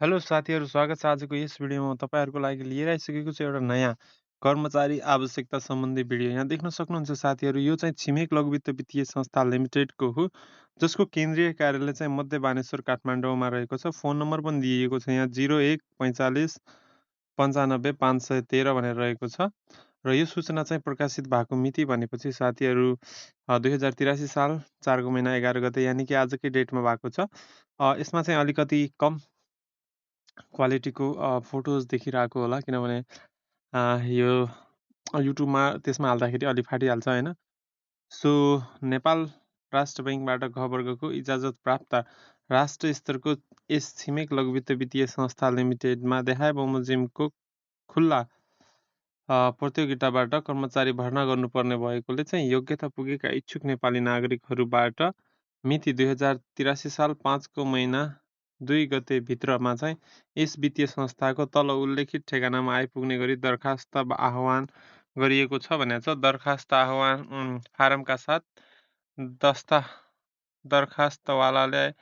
Hello साथीहरू, स्वागत छ आजको यस भिडियोमा। म तपाईँहरूको लागि लिएर आइसकेको छु एउटा नयाँ कर्मचारी आवश्यकता सम्बन्धी भिडियो। यहाँ देख्न सक्नुहुन्छ साथीहरू, यो चाहिँ छिमेक लघु वित्त वित्तीय संस्था लिमिटेडको हो, जसको केन्द्रीय कार्यालय चाहिँ मध्य बानेश्वर काठमाडौँमा रहेको छ। फोन नम्बर पनि दिइएको छ यहाँ 0145 95 513 भनेर रहेको छ। र यो सूचना चाहिँ प्रकाशित भएको मिति भनेपछि साथीहरू 2083 साल 4 महिना 11 गते, यानि कि आजकै डेटमा भएको छ। यसमा चाहिँ अलिकति कम क्वालिटीको फोटोज देखिरहेको होला, किनभने यो युट्युबमा त्यसमा हाल्दाखेरि अलि फाटिहाल्छ होइन। सो नेपाल राष्ट्र बैङ्कबाट घ वर्गको इजाजत प्राप्त राष्ट्र स्तरको यस छिमेक लघु वित्त वित्तीय संस्था लिमिटेडमा देखाए बमोजिमको खुल्ला प्रतियोगिताबाट कर्मचारी भर्ना गर्नुपर्ने भएकोले चाहिँ योग्यता पुगेका इच्छुक नेपाली नागरिकहरूबाट मिति 2083 साल 5 महिना 2 गते भित्रमा चाहिँ यस वित्तीय संस्थाको तल उल्लेखित ठेगानामा आइपुग्ने गरी दरखास्त आह्वान गरिएको छ भनेको छ। दरखास्त आह्वान फारमका साथ दरखास्तवालाले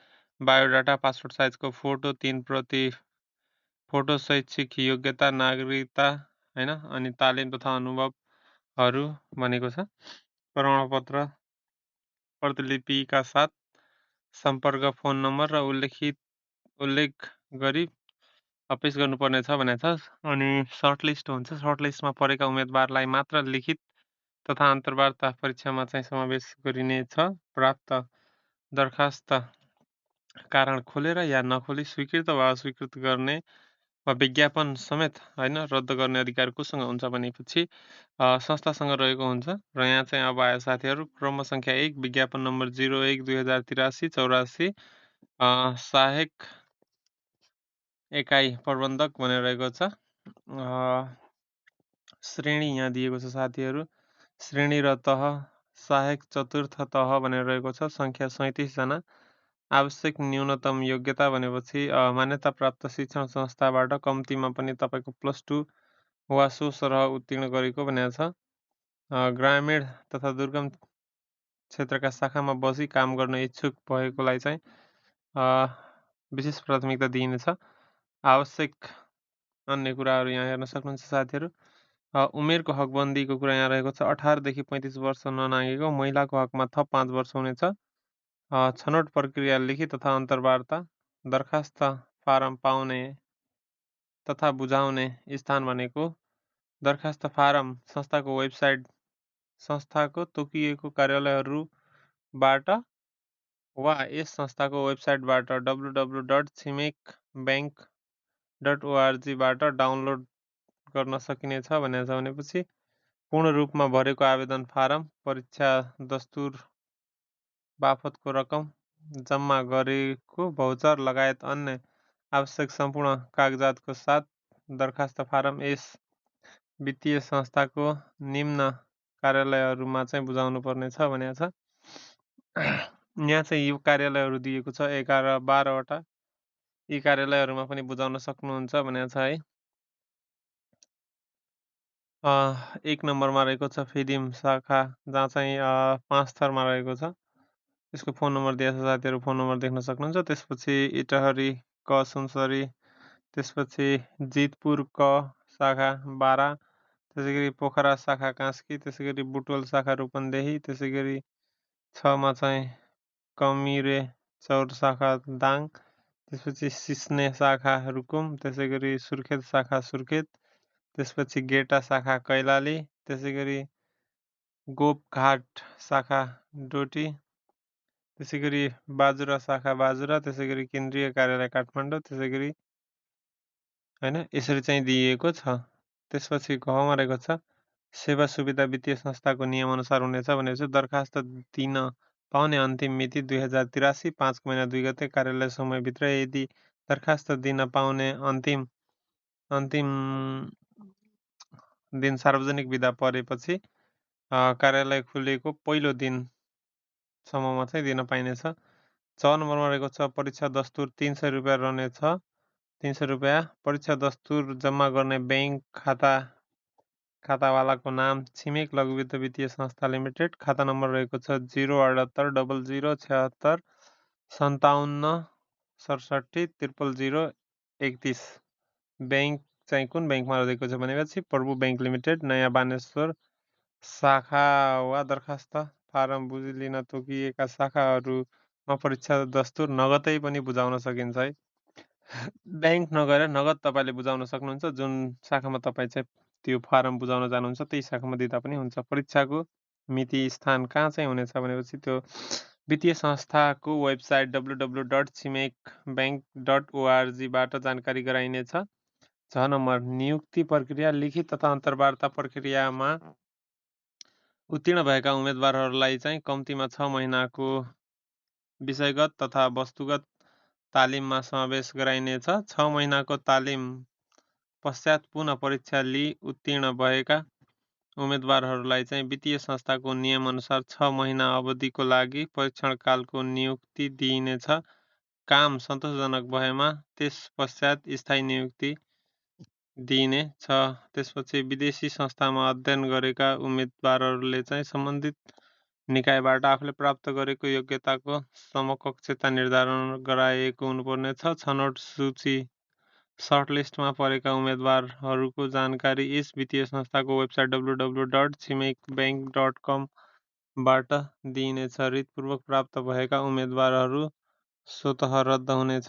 बायोडाटा, पासपोर्ट साइजको फोटो, 3 प्रति फोटो, शैक्षिक योग्यता, नागरिकता होइन, अनि तालिम तथा अनुभवहरू भनेको छ, प्रमाणपत्र प्रतिलिपिका साथ सम्पर्क फोन नम्बर र उल्लेख गरी पेश गर्नुपर्ने छ भनेको छ। अनि सर्टलिस्ट हुन्छ, सर्टलिस्टमा परेका उम्मेदवारलाई मात्र लिखित तथा अन्तर्वार्ता परीक्षामा चाहिँ समावेश गरिनेछ। प्राप्त दरखास्त कारण खोलेर या नखोली स्वीकृत वा अस्वीकृत गर्ने वा विज्ञापन समेत होइन रद्द गर्ने अधिकार कोसँग हुन्छ भनेपछि संस्थासँग रहेको हुन्छ। र यहाँ चाहिँ अब आयो साथीहरू, क्रम सङ्ख्या 1, विज्ञापन नम्बर 01/2083 सहायक एकाइ प्रबन्धक भनेर रहेको छ। श्रेणी यहाँ दिएको छ साथीहरू, श्रेणी र तह सहायक चतुर्थ तह भनेर रहेको छ। सङ्ख्या 37 जना। आवश्यक न्यूनतम योग्यता भनेपछि मान्यता प्राप्त शिक्षण संस्थाबाट कम्तीमा पनि तपाईँको +2 वा सो सरह उत्तीर्ण गरेको भनेको छ। ग्रामीण तथा दुर्गम क्षेत्रका शाखामा बसी काम गर्न इच्छुक भएकोलाई चाहिँ विशेष प्राथमिकता दिइनेछ। आवश्यक अन्य कुराहरू यहाँ हेर्न सक्नुहुन्छ साथीहरू। उमेरको हकबन्दीको कुरा यहाँ रहेको छ। 18 देखि 35 वर्ष ननागेको महिलाको हकमा थप 5 वर्ष हुनेछ। छनौट प्रक्रिया लिखित तथा अन्तर्वार्ता। दरखास्त फारम पाउने तथा बुझाउने स्थान भनेको दरखास्त फारम संस्थाको वेबसाइट, संस्थाको तोकिएको कार्यालयहरूबाट वा यस संस्थाको वेबसाइटबाट www.chimekbank.org बाट डाउनलोड गर्न सकिनेछ भनेको छ। भनेपछि पूर्ण रूपमा भरेको आवेदन फारम, परीक्षा दस्तुर बापतको रकम, जम्मा गरेको भौचर लगायत अन्य आवश्यक सम्पूर्ण कागजातको साथ दरखास्त फारम यस वित्तीय संस्थाको निम्न कार्यालयहरूमा चाहिँ बुझाउनु पर्ने छ भनेको छ। यहाँ चाहिँ यो कार्यालयहरू दिएको छ 11-12वटा। यी कार्यालयहरूमा पनि बुझाउन सक्नुहुन्छ भनेको छ है। 1 नम्बरमा रहेको छ फेदिम शाखा, जहाँ चाहिँ 5 थरमा रहेको छ। यसको फोन नम्बर दिएको छ साथीहरू, फोन नम्बर देख्न सक्नुहुन्छ। त्यसपछि इटहरी क सुनसरी, त्यसपछि जितपुर क शाखा 12, त्यसै गरी पोखरा शाखा कास्की, त्यसै गरी बुटवल शाखा रूपन्देही, त्यसै गरी 6 मा चाहिँ कमिरे चौर शाखा दाङ, त्यसपछि सिस्ने शाखा रुकुम, त्यसै गरी सुर्खेत शाखा सुर्खेत, त्यसपछि गेटा शाखा कैलाली, त्यसै गरी गोपघाट शाखा डोटी, त्यसै गरी बाजुरा शाखा बाजुरा, त्यसै गरी केन्द्रीय कार्यालय काठमाडौँ, त्यसै गरी होइन यसरी चाहिँ दिइएको छ। त्यसपछि घमा रहेको छ सेवा सुविधा वित्तीय संस्थाको नियमअनुसार हुनेछ भनेपछि दरखास्त दिन पाउने अन्तिम मिति 2083 5 महिना 2 गते। कार्यालय समयभित्र यदि दरखास्त दिन पाउने अन्तिम दिन सार्वजनिक बिदा परेपछि कार्यालय खुलेको पहिलो दिनसम्ममा चाहिँ दिन पाइनेछ। 6 नम्बरमा रहेको छ परीक्षा दस्तुर 300 रुपियाँ रहनेछ। 300 रुपियाँ। परीक्षा दस्तुर जम्मा गर्ने ब्याङ्क खातावालाको नाम छिमेक लघु वित्त वित्तीय संस्था लिमिटेड। खाता नम्बर रहेको छ 078 00 76 57 67 000 31। बैंक चाहिँ कुन ब्याङ्कमा रहेको छ भनेपछि प्रभु ब्याङ्क लिमिटेड, नयाँ बानेश्वर शाखा वा दरखास्त फारम बुझी लिन तोकिएका शाखाहरूमा परीक्षा दस्तुर नगदै पनि बुझाउन सकिन्छ है। ब्याङ्क नगएर नगद तपाईँले बुझाउन सक्नुहुन्छ। जुन शाखामा तपाईँ चाहिँ त्यो फारम बुझाउन जानुहुन्छ त्यही शाखामा दिँदा पनि हुन्छ। परीक्षाको मिति स्थान कहाँ चाहिँ हुनेछ भनेपछि त्यो वित्तीय संस्थाको वेबसाइट www.छिमेकब्याङ्क.org बाट जानकारी गराइनेछ। 6 नम्बर नियुक्ति प्रक्रिया लिखित तथा अन्तर्वार्ता प्रक्रियामा उत्तीर्ण भएका उम्मेदवारहरूलाई चाहिँ कम्तीमा 6 महिनाको विषयगत तथा वस्तुगत तालिममा समावेश गराइनेछ। 6 महिनाको तालिम पश्चात पुनः परीक्षा लिई उत्तीर्ण भएका उम्मेदवारहरूलाई चाहिँ वित्तीय संस्थाको नियमअनुसार 6 महिना अवधिको लागि परीक्षणकालको नियुक्ति दिइनेछ। काम सन्तोषजनक भएमा त्यस पश्चात स्थायी नियुक्ति दिइने छ। त्यसपछि विदेशी संस्थामा अध्ययन गरेका उम्मेदवारहरूले चाहिँ सम्बन्धित निकायबाट आफूले प्राप्त गरेको योग्यताको समकक्षता निर्धारण गराएको हुनुपर्नेछ। छनौट सूची सर्टलिस्टमा परेका उम्मेदवारहरूको जानकारी यस वित्तीय संस्थाको वेबसाइट www.छिमेकब्याङ्क.com बाट दिइनेछ। रितपूर्वक प्राप्त भएका उम्मेदवारहरू स्वतः रद्द हुनेछ।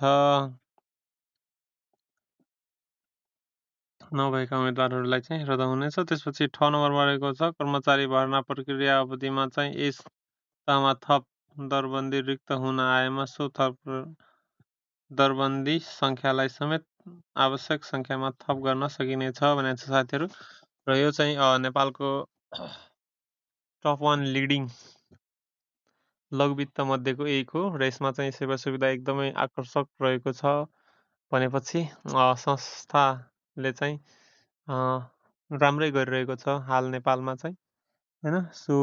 नभएका उम्मेदवारहरूलाई चाहिँ रद्द हुनेछ। त्यसपछि 6 नम्बरमा रहेको छ कर्मचारी भर्ना प्रक्रिया अवधिमा चाहिँ यस तहमा थप दरबन्दी रिक्त हुन आएमा सो थप दरबन्दी सङ्ख्यालाई समेत आवश्यक सङ्ख्यामा थप गर्न सकिनेछ भनेको छ साथीहरू। र यो चाहिँ नेपालको टप 1 लिडिङ लघुवित्त मध्येको एक हो र यसमा चाहिँ सेवा सुविधा एकदमै आकर्षक रहेको छ भनेपछि संस्थाले चाहिँ राम्रै गरिरहेको छ हाल नेपालमा चाहिँ होइन। सो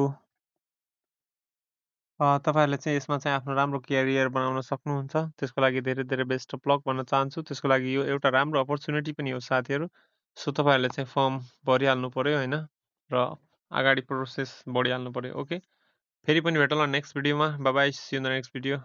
तपाईँहरूले चाहिँ यसमा चाहिँ आफ्नो राम्रो क्यारियर बनाउन सक्नुहुन्छ। त्यसको लागि धेरै धेरै बेस्ट अफ लक भन्न चाहन्छु। त्यसको लागि यो एउटा राम्रो अपर्च्युनिटी पनि हो साथीहरू। सो तपाईँहरूले चाहिँ फर्म भरिहाल्नु पऱ्यो होइन र अगाडि प्रोसेस बढिहाल्नु पऱ्यो। ओके, फेरि पनि भेटौँला नेक्स्ट भिडियोमा। Bye bye, see you in the next video.